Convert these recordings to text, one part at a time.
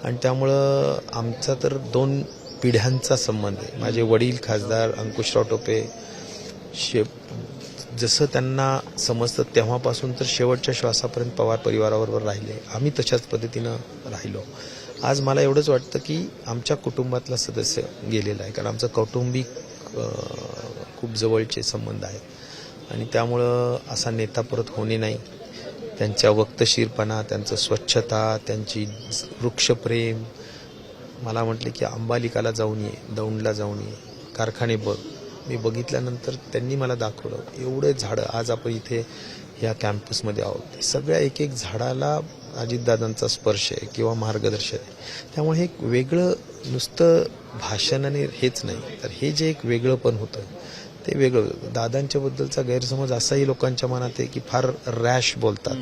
आणि त्यामुळं आमचा तर 2 पिढ्यांचा संबंध आहे. माझे वडील खासदार अंकुशराव टोपे जसं त्यांना समजतं तेव्हापासून तर शेवटच्या श्वासापर्यंत पवार परिवाराबरोबर राहिले. आम्ही तशाच पद्धतीनं राहिलो. आज मला एवढंच वाटतं की आमच्या कुटुंबातला सदस्य गेलेला आहे, कारण आमचं कौटुंबिक खूप जवळचे संबंध आहेत आणि त्यामुळं असा नेता परत होणे नाही. त्यांच्या वक्तशीरपणा, त्यांचं स्वच्छता, त्यांची वृक्षप्रेम. मला म्हटले की अंबालिकाला जाऊन ये, दौंडला जाऊन ये, कारखाने बघ. मी बघितल्यानंतर त्यांनी मला दाखवलं एवढे झाडं. आज आपण इथे या कॅम्पसमध्ये आहोत, सगळ्या एक एक झाडाला अजितदादांचा स्पर्श आहे किंवा मार्गदर्शन आहे. त्यामुळे हे एक वेगळं नुसतं भाषणाने हेच नाही, तर हे जे एक वेगळं पण होतं ते वेगळं. दादांच्या बद्दलचा गैरसमज असाही लोकांच्या मनात आहे की फार रॅश बोलतात,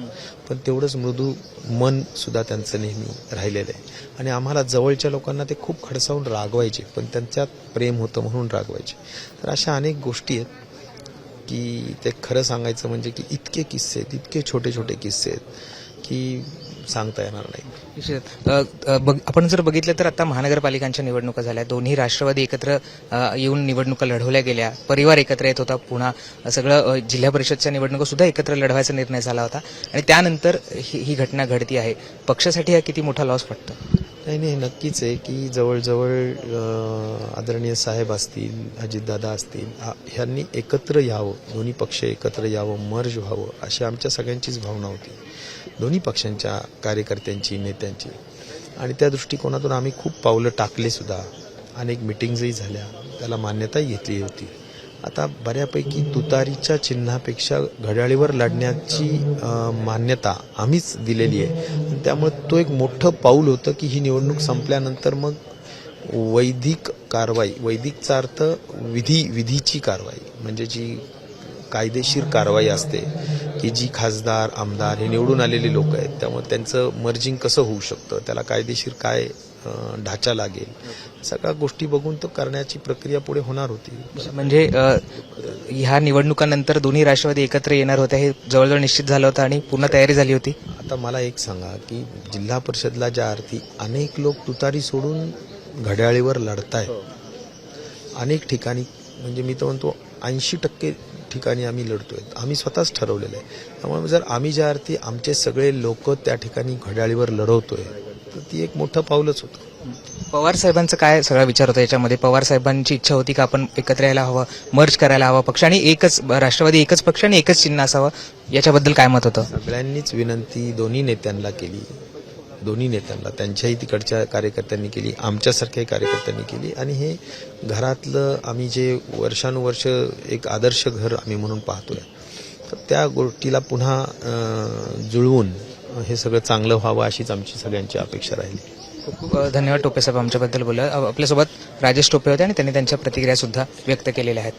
पण तेवढंच मृदू मन सुद्धा त्यांचं नेहमी राहिलेलं आहे. आणि आम्हाला जवळच्या लोकांना ते खूप खडसावून रागवायचे, पण त्यांच्यात प्रेम होतं म्हणून रागवायचे. तर अशा अनेक गोष्टी आहेत की ते खरं सांगायचं म्हणजे की इतके किस्से आहेत, इतके छोटे छोटे किस्से आहेत की सांगता येणार नाही. आपण जर बघितलं तर आता महानगरपालिकांच्या निवडणुका झाल्या, दोन्ही राष्ट्रवादी एकत्र येऊन निवडणुका लढवल्या गेल्या, परिवार एकत्र येत होता, पुन्हा सगळं जिल्हा परिषदच्या निवडणुका सुद्धा एकत्र लढवायचा निर्णय झाला होता आणि त्यानंतर ही घटना घडती आहे. पक्षासाठी हा किती मोठा लॉस वाटतो? नाही, नक्कीच आहे की जवळजवळ आदरणीय साहेब असतील, अजितदादा असतील, ह्यांनी एकत्र यावं, दोन्ही पक्ष एकत्र यावं, मर्ज व्हावं, अशी आमच्या सगळ्यांचीच भावना होती, दोन्ही पक्षांच्या कार्यकर्त्यांची, नेत्यांची. आणि त्या दृष्टिकोनातून आम्ही खूप पावलं टाकले सुद्धा, अनेक मिटिंग्जही झाल्या, त्याला मान्यताही घेतली होती. आता बऱ्यापैकी तुतारीच्या चिन्हापेक्षा घड्याळीवर लढण्याची मान्यता आम्हीच दिलेली आहे. त्यामुळे तो एक मोठं पाऊल होतं की ही निवडणूक संपल्यानंतर मग वैदिक कारवाई, वैदिकचा अर्थ विधीची कारवाई, म्हणजे जी कायदेशीर कारवाई असते की जी खासदार, आमदार हे निवडून आलेले लोक आहेत, त्यामुळे त्यांचं मर्जिंग कसं होऊ शकतं, त्याला कायदेशीर काय ढाचा लागेल, सगळ्या गोष्टी बघून तो करण्याची प्रक्रिया पुढे होणार होती. म्हणजे ह्या निवडणुकांनंतर दोन्ही राष्ट्रवादी एकत्र येणार होत्या हे जवळजवळ निश्चित झालं होतं आणि पूर्ण तयारी झाली होती. आता मला एक सांगा की जिल्हा परिषदला ज्या अर्थी अनेक लोक तुतारी सोडून घड्याळीवर लढतायत, अनेक ठिकाणी, म्हणजे मी तर म्हणतो 80% ठिकाणी आम्ही लढतोय, आम्ही स्वतःच ठरवलेलं आहे. त्यामुळे जर आम्ही ज्या अर्थी आमचे सगळे लोक त्या ठिकाणी घड्याळीवर लढवतोय तर ती एक मोठं पाऊलच होतं. पवार साहेबांचं काय सगळा विचार होता याच्यामध्ये? पवार साहेबांची इच्छा होती का आपण एकत्र यायला हवं, मर्ज करायला हवा पक्ष आणि एकच राष्ट्रवादी, एकच पक्ष आणि एकच चिन्ह असावं, याच्याबद्दल काय मत होतं? सगळ्यांनीच विनंती दोन्ही नेत्यांना केली, दोन्ही नेत्यांना, त्यांच्याही तिकडच्या कार्यकर्त्यांनी केली, आमच्यासारख्याही कार्यकर्त्यांनी केली. आणि हे घरातलं आम्ही जे वर्षानुवर्ष एक आदर्श घर आम्ही म्हणून पाहतोय, तर त्या गोष्टीला पुन्हा जुळवून हे सगळं चांगलं व्हावं अशीच आमची सगळ्यांची अपेक्षा राहिली. खूप खूप धन्यवाद टोपे साहेब आमच्याबद्दल बोलला. आपल्यासोबत राजेश टोपे होते आणि त्यांनी त्यांच्या प्रतिक्रिया सुद्धा व्यक्त केलेल्या आहेत.